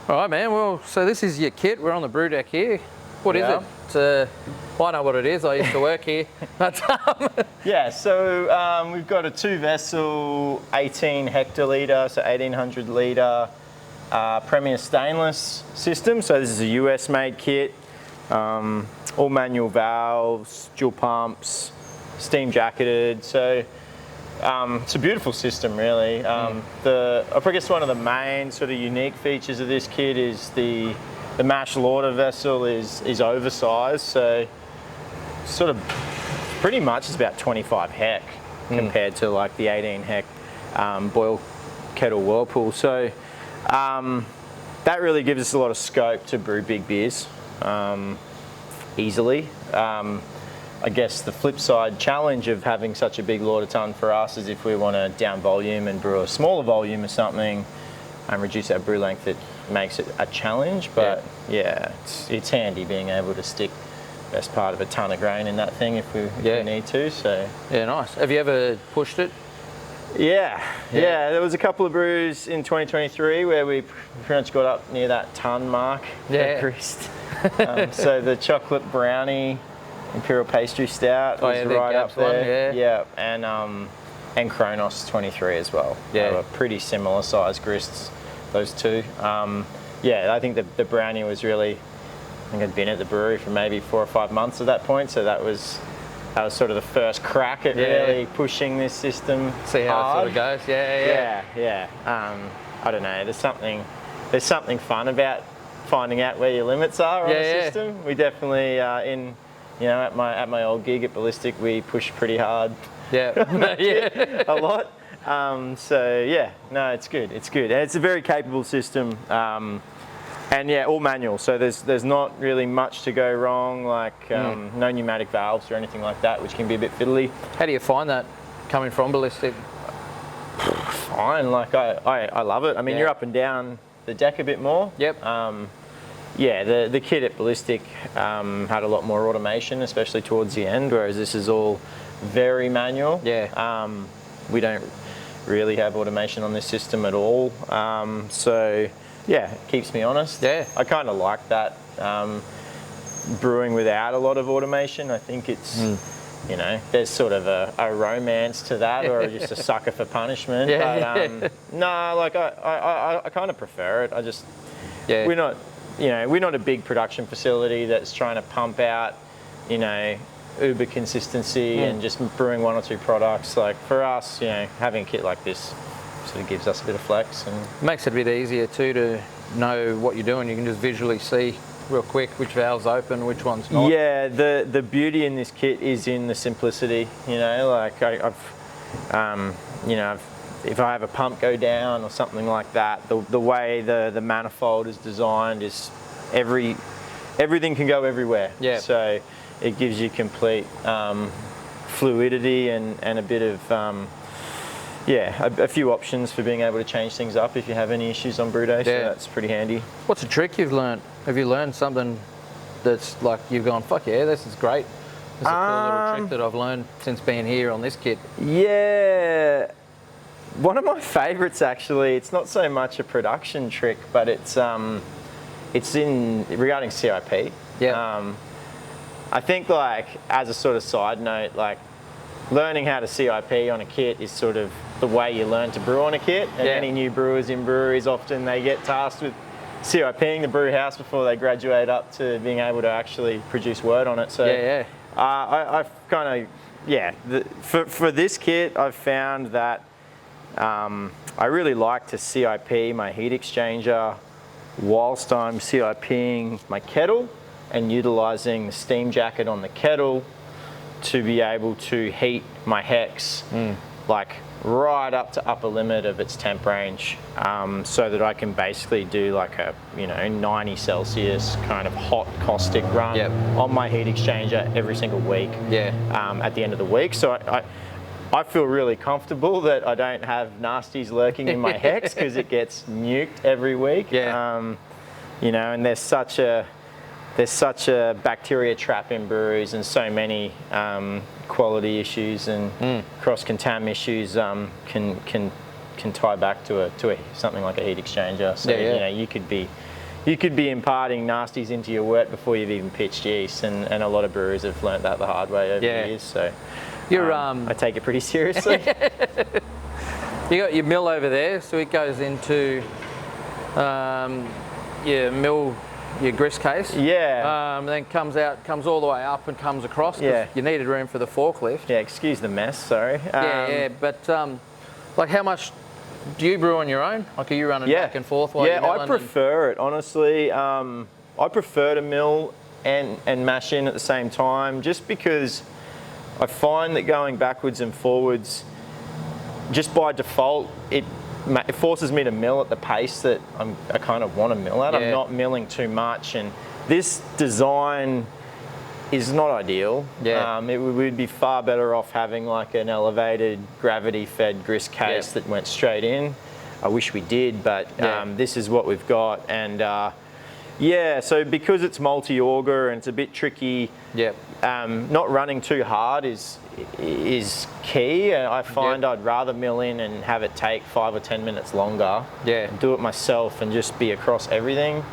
All right, man. Well, so this is your kit. We're on the brew deck here. What is it? It's, well, I know what it is. I used to work here. Yeah, so we've got a 2-vessel, 18 hectolitre, so 1800 litre Premier stainless system. So this is a US-made kit. All manual valves, dual pumps, steam jacketed. So it's a beautiful system, really. I guess one of the main sort of unique features of this kit is the mash lauter vessel is oversized, so sort of pretty much it's about 25 hec compared to like the 18 hec boil kettle whirlpool. So that really gives us a lot of scope to brew big beers easily. I guess the flip side challenge of having such a big lauter ton for us is if we want to down volume and brew a smaller volume or something and reduce our brew length, it makes it a challenge. But yeah, it's handy being able to stick best part of a ton of grain in that thing if we need to. So yeah, nice. Have you ever pushed it? Yeah, there was a couple of brews in 2023 where we pretty much got up near that ton mark. Grist. So the chocolate brownie Imperial Pastry Stout was right up there. And Kronos 23 as well. They were pretty similar size grists, those two. I think the brownie was really, I think I'd been at the brewery for maybe 4 or 5 months at that point, so that was sort of the first crack at really pushing this system. See how it sort of goes. I don't know. There's something fun about finding out where your limits are on a system. We definitely at my old gig at Ballistic, we pushed pretty hard. A lot. It's good. And it's a very capable system. And all manual, so there's not really much to go wrong, like no pneumatic valves or anything like that, which can be a bit fiddly. How do you find that coming from Ballistic? Fine, like I love it. I mean, you're up and down the deck a bit more. The kit at Ballistic had a lot more automation, especially towards the end, whereas this is all very manual. We don't really have automation on this system at all. It keeps me honest. I kind of like that, brewing without a lot of automation. I think it's, there's sort of a romance to that, or just a sucker for punishment. I kind of prefer it. We're not a big production facility that's trying to pump out, uber consistency and just brewing 1 or 2 products. Like for us, having a kit like this sort of gives us a bit of flex and makes it a bit easier too to know what you're doing. You can just visually see real quick which valve's open, which one's not. Yeah, the beauty in this kit is in the simplicity. Like if I have a pump go down or something like that, the way the manifold is designed is everything can go everywhere. So it gives you complete fluidity and a bit of a few options for being able to change things up if you have any issues on brew day. So that's pretty handy. What's a trick you've learned? Have you learned something that's like you've gone, fuck yeah, this is great? There's a cool little trick that I've learned since being here on this kit. Yeah. One of my favourites, actually, it's not so much a production trick, but it's in regarding CIP. I think, like, as a sort of side note, like, learning how to CIP on a kit is sort of the way you learn to brew on a kit. And any new brewers in breweries, often they get tasked with CIPing the brew house before they graduate up to being able to actually produce wort on it. So I've kind of, for this kit, I've found that I really like to CIP my heat exchanger whilst I'm CIPing my kettle and utilising the steam jacket on the kettle to be able to heat my hex like right up to upper limit of its temp range, so that I can basically do like a 90 Celsius kind of hot caustic run on my heat exchanger every single week at the end of the week. So I feel really comfortable that I don't have nasties lurking in my hex because it gets nuked every week. And there's such a bacteria trap in breweries, and so many quality issues and cross-contam issues can tie back to something like a heat exchanger. So you could be you could be imparting nasties into your wort before you've even pitched yeast, and a lot of brewers have learnt that the hard way over the years. So I take it pretty seriously. You got your mill over there, so it goes into your mill, your grist case. Yeah. Then comes all the way up and comes across. Yeah. You needed room for the forklift. Yeah. Excuse the mess. Sorry. But like, how much do you brew on your own? Like, are you running back and forth while you're milling? I prefer it, honestly. I prefer to mill and mash in at the same time, just because I find that going backwards and forwards, just by default, it forces me to mill at the pace that I kind of want to mill at. I'm not milling too much, and this design is not ideal. It would be far better off having like an elevated gravity-fed grist case that went straight in. I wish we did, but this is what we've got. And so because it's multi-auger and it's a bit tricky, not running too hard is key. I find I'd rather mill in and have it take 5 or 10 minutes longer. And do it myself and just be across everything.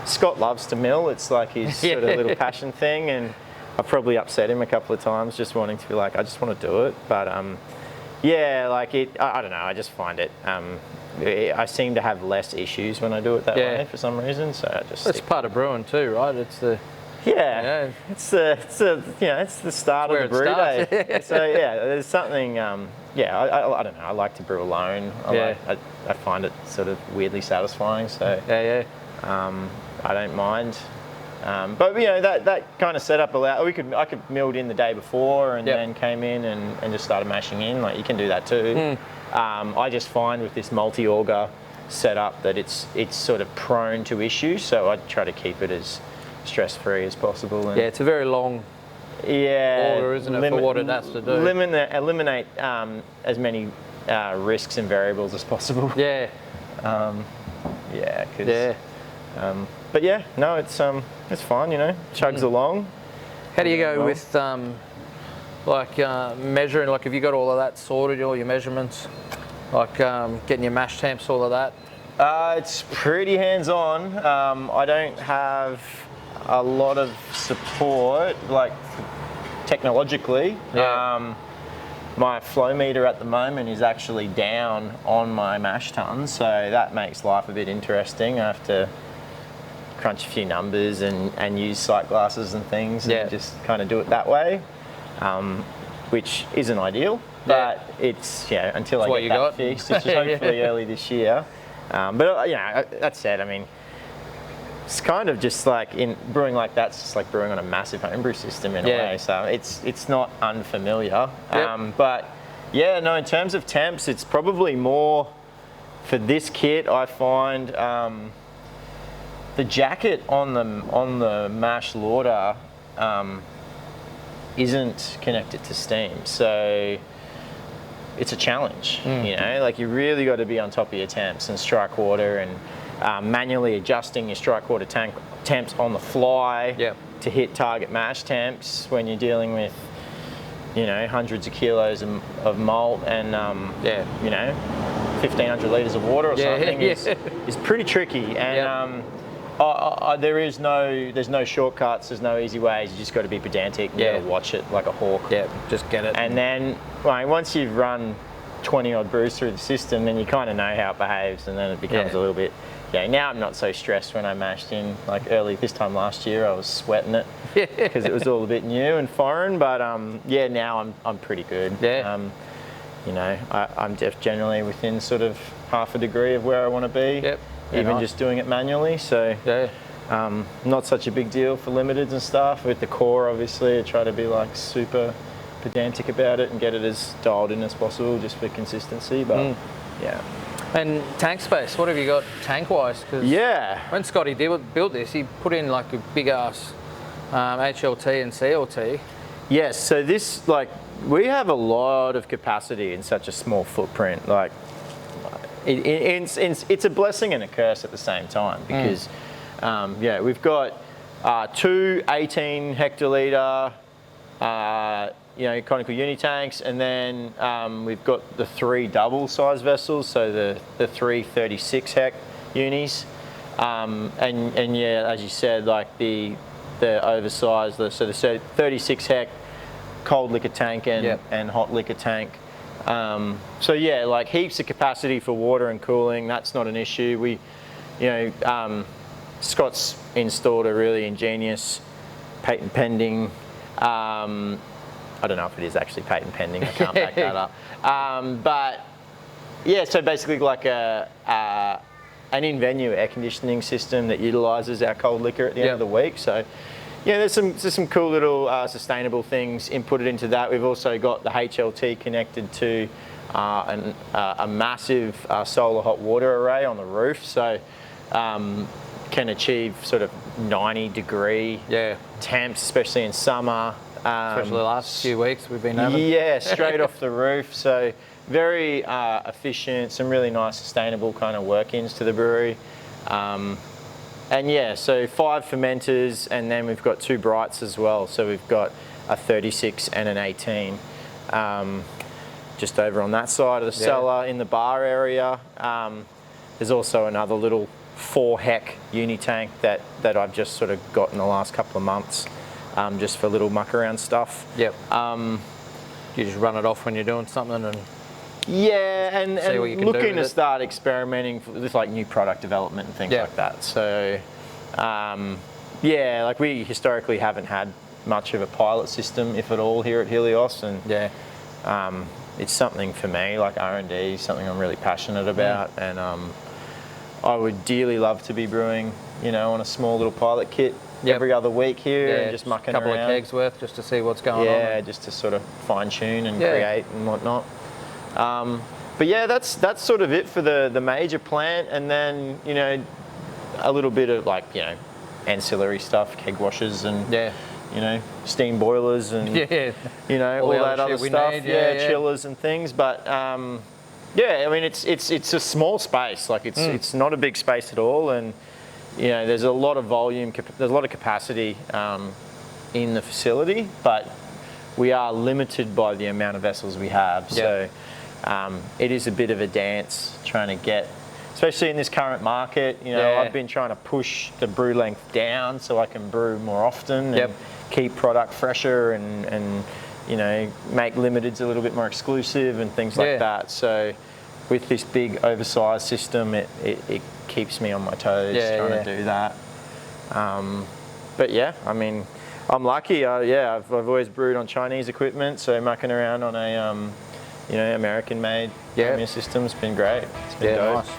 Scott loves to mill. It's like his sort of little passion thing, and I've probably upset him a couple of times just wanting to be like, I just want to do it. But like I don't know, I just find it I seem to have less issues when I do it that way for some reason. So I just it's part of brewing too, right? It's the it's the start of the brew day. So there's something. I don't know. I like to brew alone. I find it sort of weirdly satisfying. So I don't mind. But that kind of setup I could milled in the day before and then came in and just started mashing in. Like, you can do that too. I just find with this multi-auger setup that it's sort of prone to issues. So I try to keep it as stress-free as possible. And it's a very long order, isn't it, for what it has to do? Eliminate as many risks and variables as possible. But it's fine, chugs along. How do you go with measuring? Like, have you got all of that sorted, all your measurements, like getting your mash temps, all of that? It's pretty hands-on. I don't have a lot of support, like, technologically. My flow meter at the moment is actually down on my mash tons, so that makes life a bit interesting. I have to crunch a few numbers and use sight glasses and things and just kind of do it that way, which isn't ideal, but it's until I get that fixed, which is hopefully early this year. But that said, I mean, it's kind of just like in brewing like that. It's just like brewing on a massive homebrew system in a way. So it's not unfamiliar. But in terms of temps, it's probably more for this kit. I find the jacket on the mash lauder isn't connected to steam, so it's a challenge. Like, you really got to be on top of your temps and strike water and manually adjusting your strike water temps on the fly to hit target mash temps when you're dealing with hundreds of kilos of malt and 1,500 litres of water or something is pretty tricky. And there's no shortcuts, there's no easy ways. You just got to be pedantic. You got to watch it like a hawk. Just get it. And then once you've run 20 odd brews through the system, then you kind of know how it behaves, and then it becomes a little bit. Now I'm not so stressed when I mashed in. Like, early this time last year, I was sweating it because it was all a bit new and foreign. But now I'm pretty good. I'm generally within sort of half a degree of where I want to be. Even just doing it manually. So not such a big deal for limiteds and stuff. With the core, obviously, I try to be like super pedantic about it and get it as dialed in as possible, just for consistency. But And tank space, what have you got tank-wise? Cause when Scotty built this, he put in like a big-ass HLT and CLT. Yes, so this, like, we have a lot of capacity in such a small footprint. Like, it's a blessing and a curse at the same time, because we've got 2 18 hectolitre conical uni tanks, and then we've got the 3 double size vessels, so the 3 36 hec unis. And yeah, as you said, like the oversized, so the 36 hec cold liquor tank and hot liquor tank. So yeah, like heaps of capacity for water and cooling. That's not an issue. We, Scott's installed a really ingenious patent pending. I don't know if it is actually patent pending. I can't back that up. But yeah, so basically like an in-venue air conditioning system that utilises our cold liquor at the end of the week. So yeah, there's some cool little sustainable things inputted into that. We've also got the HLT connected to a massive solar hot water array on the roof. So can achieve sort of 90-degree temps, especially in summer. Especially the last few weeks we've been having. Yeah, straight off the roof. So very efficient, some really nice sustainable kind of workings to the brewery. And yeah, so 5 fermenters, and then we've got 2 brights as well. So we've got a 36 and an 18 just over on that side of the cellar in the bar area. There's also another little 4 hec uni tank that I've just sort of got in the last couple of months, just for little muck around stuff. Yep. You just run it off when you're doing something and and looking to start experimenting with like new product development and things like that. So yeah, like we historically haven't had much of a pilot system, if at all, here at Helios, and it's something for me, like R&D, something I'm really passionate about, and I would dearly love to be brewing, on a small little pilot kit every other week here, and just mucking around. A couple of kegs worth just to see what's going on. Yeah, just to sort of fine tune and create and whatnot. But yeah, that's sort of it for the major plant, and then a little bit of like ancillary stuff, keg washers and steam boilers and all that other stuff, chillers and things. But yeah, I mean it's a small space, like it's not a big space at all, and there's a lot of volume, there's a lot of capacity in the facility, but we are limited by the amount of vessels we have. So it is a bit of a dance trying to get, especially in this current market, I've been trying to push the brew length down so I can brew more often and keep product fresher and make limiteds a little bit more exclusive and things like that. So with this big oversized system, it keeps me on my toes trying to do that. But yeah, I mean, I'm lucky. I've always brewed on Chinese equipment, so mucking around on a American-made system's been great. It's been dope. Nice.